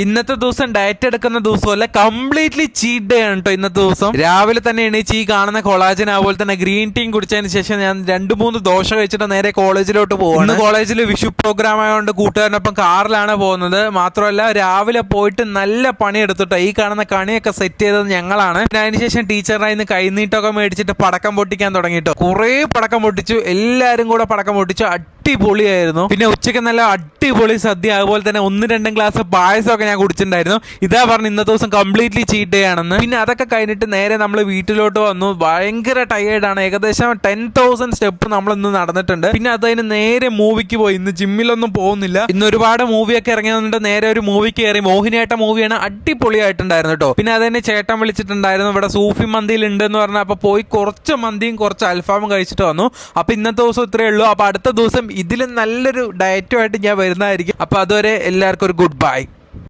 ഇന്നത്തെ ദിവസം ഡയറ്റ് എടുക്കുന്ന ദിവസമല്ല, കംപ്ലീറ്റ്ലി ചീറ്റ് ഡേ ആണ് കേട്ടോ ഇന്നത്തെ ദിവസം. രാവിലെ തന്നെ എണീച്ച് ഈ കാണുന്ന കൊളാജൻ അതുപോലെ തന്നെ ഗ്രീൻ ടീ കുടിച്ചതിന് ശേഷം ഞാൻ 2-3 ദോശ കഴിച്ചിട്ട് നേരെ കോളേജിലോട്ട് പോകുന്നു. കോളേജിൽ വിഷു പ്രോഗ്രാം ആയതുകൊണ്ട് കൂട്ടുകാരനൊപ്പം കാറിലാണ് പോകുന്നത്. മാത്രമല്ല രാവിലെ പോയിട്ട് നല്ല പണി എടുത്തിട്ടോ. ഈ കാണുന്ന കണിയൊക്കെ സെറ്റ് ചെയ്തത് ഞങ്ങളാണ്. അതിനുശേഷം ടീച്ചറിനെ ഇന്ന് കൈനീട്ടൊക്കെ മേടിച്ചിട്ട് പടക്കം പൊട്ടിക്കാൻ തുടങ്ങിട്ടോ. കുറേ പടക്കം പൊട്ടിച്ചു, എല്ലാരും കൂടെ പടക്കം പൊട്ടിച്ചു. അടിപൊളിയായിരുന്നു. പിന്നെ ഉച്ചയ്ക്ക് നല്ല അടിപൊളി സദ്യ, അതുപോലെ തന്നെ 1-2 ഗ്ലാസ് പായസമൊക്കെ ഞാൻ കുടിച്ചിട്ടുണ്ടായിരുന്നു. ഇതാ പറഞ്ഞു ഇന്നത്തെ ദിവസം കംപ്ലീറ്റ്ലി ചീറ്റ് ഡേ ആണെന്ന്. പിന്നെ അതൊക്കെ കഴിഞ്ഞിട്ട് നേരെ നമ്മൾ വീട്ടിലോട്ട് വന്നു. ഭയങ്കര ടയേർഡാണ്. ഏകദേശം 10,000 സ്റ്റെപ്പ് നമ്മൾ ഇന്ന് നടന്നിട്ടുണ്ട്. പിന്നെ അതിന് നേരെ മൂവിക്ക് പോയി. ഇന്ന് ജിമ്മിലൊന്നും പോകുന്നില്ല. ഇന്ന് ഒരുപാട് മൂവിയൊക്കെ ഇറങ്ങിയതുകൊണ്ട് നേരെ ഒരു മൂവിക്ക് കയറി. മോഹിനിയാട്ട മൂവിയാണ്, അടിപൊളിയായിട്ടുണ്ടായിരുന്നു കേട്ടോ. പിന്നെ അതന്നെ ചേട്ടൻ വിളിച്ചിട്ടുണ്ടായിരുന്നു, ഇവിടെ സൂഫി മന്തിയിൽ ഉണ്ടെന്ന് പറഞ്ഞാൽ. അപ്പൊ പോയി കുറച്ച് മന്തിയും കുറച്ച് അൽഫാമും കഴിച്ചിട്ട് വന്നു. അപ്പൊ ഇന്നത്തെ ദിവസം ഇത്രയേ ഉള്ളൂ. അപ്പൊ അടുത്ത ദിവസം ഇതിലും നല്ലൊരു ഡയറ്റുമായിട്ട് ഞാൻ വരുന്നതായിരിക്കും. അപ്പൊ അതുവരെ എല്ലാവർക്കും ഒരു ഗുഡ് ബൈ.